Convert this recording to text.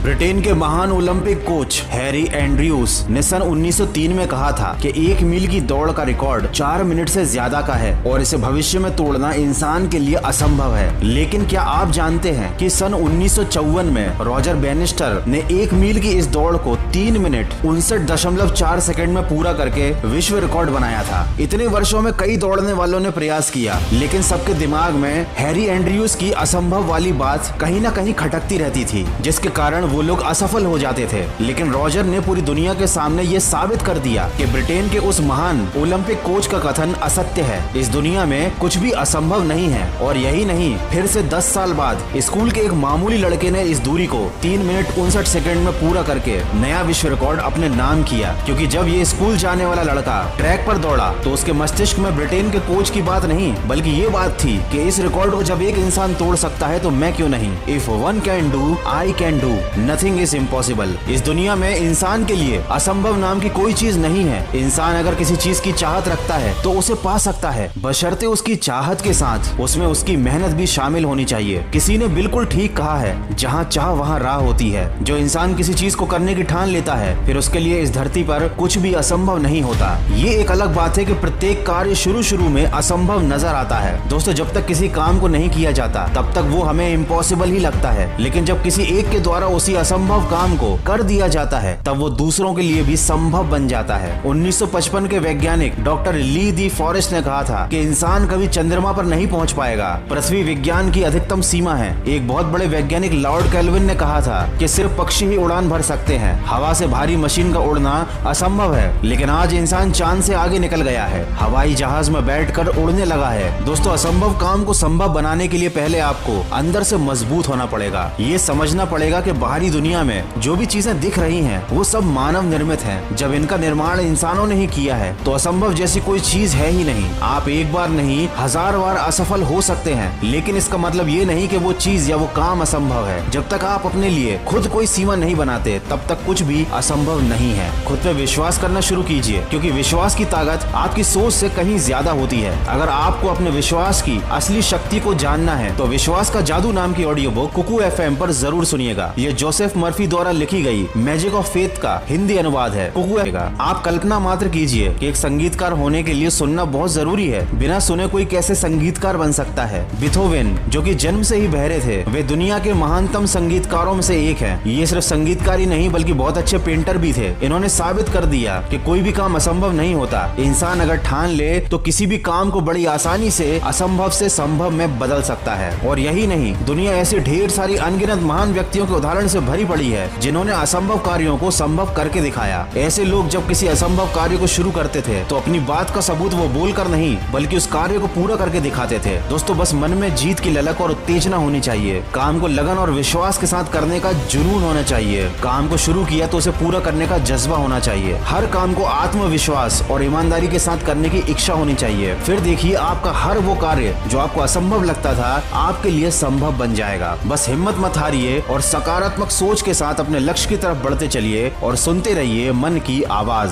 Britain के महान Olympic coach Harry Andrews ने सन 1903 में कहा था कि 1 मील की दौड़ का रिकॉर्ड 4 मिनट से ज्यादा का है और इसे भविष्य में तोड़ना इंसान के लिए असंभव है। लेकिन क्या आप जानते हैं कि सन 1954 में रॉजर बैनिस्टर ने 1 मील की इस दौड़ को 3 मिनट 59.4 सेकंड में पूरा करके विश्व रिकॉर्ड बनाया था। इतने वर्षों में कई दौड़ने वालों ने प्रयास किया, लेकिन सबके दिमाग में हैरी एंड्रयूज की असंभव वाली बात कहीं ना कहीं खटकती रहती थी, जिसके कारण वो लोग असफल हो जाते थे। लेकिन रॉजर ने पूरी दुनिया के सामने ये साबित कर दिया कि ब्रिटेन के उस महान ओलंपिक कोच का कथन असत्य है। इस दुनिया में कुछ भी असंभव नहीं है। और यही नहीं, फिर से 10 साल बाद स्कूल के एक मामूली लड़के ने इस दूरी को 3 मिनट 59 सेकंड में पूरा करके नया विश्व रिकॉर्ड अपने नाम किया। क्योंकि जब ये स्कूल जाने वाला लड़का ट्रैक पर दौड़ा तो उसके मस्तिष्क में ब्रिटेन के कोच की बात नहीं, बल्कि ये बात थी कि इस रिकॉर्ड को जब एक इंसान तोड़ सकता है तो मैं क्यों नहीं। If one can do, I can do, nothing is impossible. इस दुनिया में इंसान के लिए असंभव नाम की कोई चीज नहीं है। इंसान अगर किसी चीज की चाहत रखता है तो उसे पा सकता है, बशर्ते उसकी चाहत के साथ उसमें उसकी मेहनत भी शामिल होनी चाहिए। किसी ने बिल्कुल ठीक कहा है, जहाँ चाह वहाँ राह होती है। जो इंसान किसी चीज को करने की ठान लेता है, फिर उसके लिए इस धरती पर कुछ भी असंभव नहीं होता। ये एक अलग बात है कि प्रत्येक कार्य शुरू में असंभव नजर आता है। दोस्तों, जब तक किसी काम को नहीं किया जाता तब तक वो हमें इम्पॉसिबल ही लगता है, लेकिन जब किसी एक के द्वारा उसी असंभव काम को कर दिया जाता है तब वो दूसरों के लिए भी संभव बन जाता है। 1955 के वैज्ञानिक डॉक्टर ली दी फॉरेस्ट ने कहा था कि इंसान कभी चंद्रमा पर नहीं पहुंच पाएगा, पृथ्वी विज्ञान की अधिकतम सीमा है। एक बहुत बड़े वैज्ञानिक लॉर्ड केल्विन ने कहा था कि सिर्फ पक्षी ही उड़ान भर सकते हैं, हवा से भारी मशीन का उड़ना असंभव है। लेकिन आज इंसान चांद से आगे निकल गया है, हवाई जहाज में बैठकर उड़ने लगा है। दोस्तों, असंभव काम को संभव बनाने के लिए पहले आपको अंदर से मजबूत होना पड़ेगा। ये समझना पड़ेगा कि बाहरी दुनिया में जो भी चीजें दिख रही हैं, वो सब मानव निर्मित हैं। जब इनका निर्माण इंसानों ने ही किया है तो असंभव जैसी कोई चीज है ही नहीं। आप एक बार नहीं 1000 बार असफल हो सकते हैं, लेकिन इसका मतलब ये नहीं कि वो चीज या वो काम असंभव है। जब तक आप अपने लिए खुद कोई सीमा नहीं बनाते तब तक कुछ भी असंभव नहीं है। खुद पे विश्वास करना शुरू कीजिए, क्योंकि विश्वास की ताकत आपकी सोच से कहीं ज्यादा होती है। अगर आपको अपने विश्वास की असली शक्ति को जानना है तो विश्वास का जादू नाम की ऑडियो बुक कुकू FM पर जरूर सुनिएगा। ये जोसेफ मर्फी द्वारा लिखी गई मैजिक ऑफ फेथ का हिंदी अनुवाद है। कुकू आप कल्पना मात्र कीजिए कि एक संगीतकार होने के लिए सुनना बहुत जरूरी है। बिना सुने कोई कैसे संगीतकार बन सकता है। बीथोवेन, जो कि जन्म से ही बहरे थे, वे दुनिया के महानतम संगीतकारों में से एक हैं। ये सिर्फ संगीतकार ही नहीं बल्कि बहुत अच्छे पेंटर भी थे। इन्होंने साबित कर दिया कि कोई भी काम असंभव नहीं होता। इंसान अगर ठान ले तो किसी भी काम को बड़ी आसानी से असंभव से संभव में बदल सकता है। और यही नहीं, दुनिया ऐसी ढेर सारी अनगिनत महान व्यक्तियों के उदाहरण से भरी पड़ी है जिन्होंने असंभव कार्यों को संभव करके दिखाया। ऐसे लोग जब किसी असंभव कार्य को शुरू करते थे तो अपनी बात का सबूत वो बोलकर नहीं बल्कि उस कार्य को पूरा करके दिखाते थे। दोस्तों, बस मन में जीत की ललक और उत्तेजना होनी चाहिए। काम को लगन और विश्वास के साथ करने का जुनून होना चाहिए। काम को शुरू किया तो उसे पूरा करने का जज्बा होना चाहिए। हर काम को आत्मविश्वास और ईमानदारी के साथ करने की इच्छा होनी चाहिए। फिर देखिए, आपका हर वो कार्य जो आपको असंभव लगता था आपके लिए संभव बन जाएगा। बस हिम्मत मत हारिए और सकारात्मक सोच के साथ अपने लक्ष्य की तरफ बढ़ते चलिए और सुनते रहिए मन की आवाज।